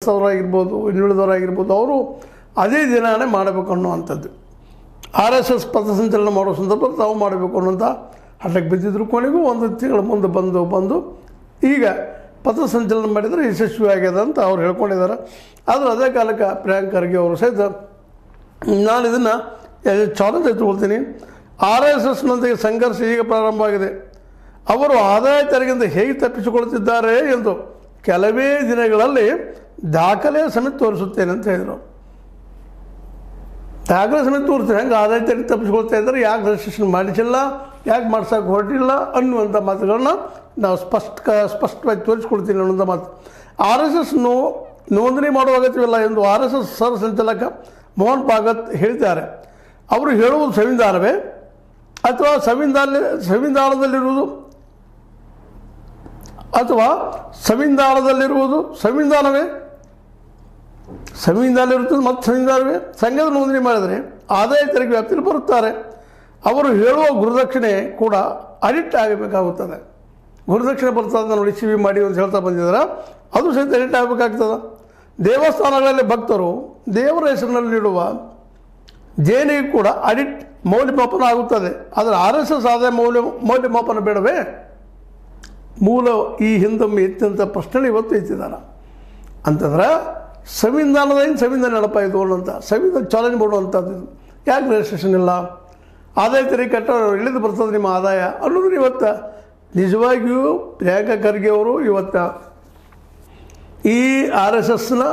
ಸಂತ್ರಸ್ತವರು ಆಗಿರ್ಬೋದು, ಹಿಂದುಳಿದವರು ಆಗಿರ್ಬೋದು, ಅವರು ಅದೇ ದಿನವೇ ಮಾಡಬೇಕು ಅನ್ನುವಂಥದ್ದು. RSS ಪಥಸಂಚಲನ ಮಾಡೋ ಸಂದರ್ಭದಲ್ಲಿ ತಾವು ಮಾಡಬೇಕು ಅನ್ನೋಂಥ ಹಠಕ್ಕೆ ಬಿದ್ದಿದ್ರು. ಕೊನೆಗೂ ಒಂದು ತಿಂಗಳ ಮುಂದೆ ಬಂದು ಈಗ ಪಥಸಂಚಲನ ಮಾಡಿದರೆ ಯಶಸ್ವಿ ಆಗ್ಯದ ಅಂತ ಅವ್ರು ಹೇಳ್ಕೊಂಡಿದ್ದಾರೆ. ಆದರೆ ಅದೇ ಕಾಲಕ್ಕೆ ಪ್ರಿಯಾಂಕ್ ಖರ್ಗೆ ಅವರು ಸಹಿತ ನಾನು ಇದನ್ನು ಚಾಲೆಂಜ್ ಎತ್ತುಕೊಳ್ತೀನಿ. RSSನೊಂದಿಗೆ ಸಂಘರ್ಷ ಈಗ ಪ್ರಾರಂಭ ಆಗಿದೆ. ಅವರು ಆದಾಯ ತೆರಿಗೆಯಿಂದ ಹೇಗೆ ತಪ್ಪಿಸಿಕೊಳ್ತಿದ್ದಾರೆ ಎಂದು ಕೆಲವೇ ದಿನಗಳಲ್ಲಿ ದಾಖಲೆ ಸಮೇತ ತೋರಿಸುತ್ತೇನೆ ಅಂತ ಹೇಳಿದರು. ದಾಖಲೆ ಸಮೇತ ತೋರಿಸ್ತೀನಿ, ಹೆಂಗೆ ಆದಾಯ ತೆರಿಗೆ ತಪ್ಪಿಸ್ಕೊಳ್ತಾ ಇದ್ದಾರೆ, ಯಾಕೆ ರಿಜಿಸ್ಟ್ರೇಷನ್ ಮಾಡಿಸಿಲ್ಲ, ಯಾಕೆ ಮಾಡ್ಸೋಕೆ ಹೊರಟಿಲ್ಲ ಅನ್ನುವಂಥ ಮಾತುಗಳನ್ನ ನಾವು ಸ್ಪಷ್ಟವಾಗಿ ತೋರಿಸ್ಕೊಡ್ತೀನಿ ಅನ್ನುವಂಥ ಮಾತು. RSS ನೋಂದಣಿ ಮಾಡುವ ಅಗತ್ಯವಿಲ್ಲ ಎಂದು RSS ಸರ್ ಸಂಚಾಲಕ ಮೋಹನ್ ಭಾಗವತ್ ಹೇಳಿದ್ದಾರೆ. ಅವರು ಹೇಳುವುದು ಸಂವಿಧಾನವೇ ಅಥವಾ ಸಂವಿಧಾನದಲ್ಲಿರುವುದು ಸಂವಿಧಾನವೇ? ಸಂವಿಧಾನದಲ್ಲಿರುತ್ತದೆ ಮತ್ತು ಸಂವಿಧಾನವೇ. ಸಂಘದ ನೋಂದಣಿ ಮಾಡಿದರೆ ಆದಾಯ ತೆರಿಗೆ ವ್ಯಾಪ್ತಿಯಲ್ಲಿ ಬರುತ್ತಾರೆ. ಅವರು ಹೇಳುವ ಗುರುದಕ್ಷಿಣೆ ಕೂಡ ಅಡಿಟ್ ಆಗಬೇಕಾಗುತ್ತದೆ. ಗುರುದಕ್ಷಿಣೆ ಬರ್ತದೆ ನೋಡಿ, CV ಮಾಡಿ ಅಂತ ಹೇಳ್ತಾ ಬಂದಿದ್ದಾರೆ, ಅದು ಸಹಿತ ಅಡಿಟ್ ಆಗಬೇಕಾಗ್ತದೆ. ದೇವಸ್ಥಾನಗಳಲ್ಲಿ ಭಕ್ತರು ದೇವರ ಹೆಸರಿನಲ್ಲಿ ನೀಡುವ ದೇಣಿಗೆ ಕೂಡ ಅಡಿಟ್ ಮೌಲ್ಯಮಾಪನ ಆಗುತ್ತದೆ. ಆದರೆ RSS ಆದಾಯ ಮೌಲ್ಯಮಾಪನ ಬೇಡವೇ? ಮೂಲ ಈ ಹಿಂದೊಮ್ಮೆ ಎತ್ತಂಥ ಪ್ರಶ್ನೆ ಇವತ್ತು ಎತ್ತಿದ್ದಾರೆ. ಅಂತಂದ್ರೆ ಸಂವಿಧಾನ ನೆನಪ ಇದು ಅನ್ನೋಂಥ ಸಂವಿಧಾನ ಚಾಲೆಂಜ್ ಮಾಡುವಂಥದ್ದು. ಯಾಕೆ ರಿಜಿಸ್ಟ್ರೇಷನ್ ಇಲ್ಲ, ಆದಾಯ ತೆರಿಗೆ ಕಟ್ಟೋರು ಇಳಿದು ಬರ್ತದೆ ನಿಮ್ಮ ಆದಾಯ ಅನ್ನೋದು ಇವತ್ತು ನಿಜವಾಗಿಯೂ ಪ್ರಿಯಾಂಕ ಖರ್ಗೆ ಅವರು ಇವತ್ತು ಈ RSSನ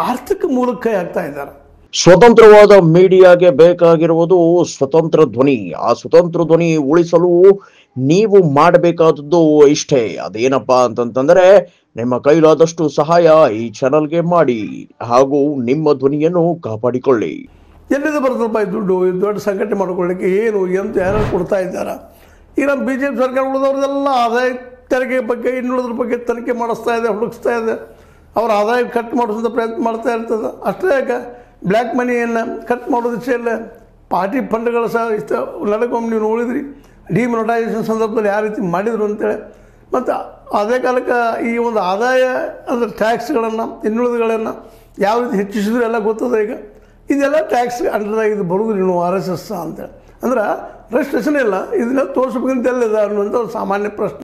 ಆರ್ಥಿಕ ಮೂಲಕ ಆಗ್ತಾ ಇದ್ದಾರೆ. ಸ್ವತಂತ್ರವಾದ ಮೀಡಿಯಾಗೆ ಬೇಕಾಗಿರುವುದು ಸ್ವತಂತ್ರ ಧ್ವನಿ. ಆ ಸ್ವತಂತ್ರ ಧ್ವನಿ ಉಳಿಸಲು ನೀವು ಮಾಡಬೇಕಾದದ್ದು ಇಷ್ಟೇ. ಅದೇನಪ್ಪಾ ಅಂತಂತಂದ್ರೆ ನಿಮ್ಮ ಕೈಲಾದಷ್ಟು ಸಹಾಯ ಈ ಚಾನಲ್ಗೆ ಮಾಡಿ ಹಾಗೂ ನಿಮ್ಮ ಧ್ವನಿಯನ್ನು ಕಾಪಾಡಿಕೊಳ್ಳಿ. ಎಲ್ಲಿಂದ ಬರ್ತದಪ್ಪ ಈ ದುಡ್ಡು? ಈ ದೊಡ್ಡ ಸಂಘಟನೆ ಮಾಡ್ಕೊಳ್ಳಿಕ್ಕೆ ಏನು ಎಂತ ಯಾರು ಕೊಡ್ತಾ ಇದ್ದಾರೆ? ಈಗ ನಮ್ಮ BJP ಸರ್ಕಾರ ಉಳಿದವ್ರದೆಲ್ಲ ಆದಾಯ ತೆರಿಗೆ ಬಗ್ಗೆ ಇನ್ನುಳಿದ್ರ ಬಗ್ಗೆ ತನಿಖೆ ಮಾಡಿಸ್ತಾ ಇದೆ, ಹುಡುಕಿಸ್ತಾ ಇದೆ. ಅವ್ರ ಆದಾಯ ಕಟ್ ಮಾಡಿಸೋಂಥ ಪ್ರಯತ್ನ ಮಾಡ್ತಾ ಇರ್ತದೆ. ಅಷ್ಟೇ ಯಾಕೆ ಬ್ಲ್ಯಾಕ್ ಮನಿಯನ್ನು ಕಟ್ ಮಾಡೋದು ಇಲ್ಲ, ಪಾರ್ಟಿ ಫಂಡ್ಗಳು ಸಹ ಇಷ್ಟು ನಡಕೊಮ್ಮೆ ನೀವು ನೋಡಿದ್ರಿ ಡಿಮಾನಿಟೈಸೇಷನ್ ಸಂದರ್ಭದಲ್ಲಿ ಯಾವ ರೀತಿ ಮಾಡಿದರು ಅಂತೇಳಿ. ಮತ್ತು ಅದೇ ಕಾಲಕ್ಕೆ ಈ ಒಂದು ಆದಾಯ ಅಂದರೆ ಟ್ಯಾಕ್ಸ್ಗಳನ್ನು ಇನ್ನುಳಿದುಗಳನ್ನು ಯಾವ ರೀತಿ ಹೆಚ್ಚಿಸಿದ್ರು ಎಲ್ಲ ಗೊತ್ತದ. ಈಗ ಇದೆಲ್ಲ ಟ್ಯಾಕ್ಸ್ ಅಂಡರ್ ಇದು ಬರೋದು ನೀವು RSS ಅಂತೇಳಿ ಅಂದ್ರೆ ರಿಜಿಸ್ಟ್ರೇಷನ್ ಇಲ್ಲ, ಇದನ್ನ ತೋರಿಸ್ಬೇಕಂತ ಎಲ್ಲಿದೆ ಅನ್ನುವಂಥ ಒಂದು ಸಾಮಾನ್ಯ ಪ್ರಶ್ನೆ.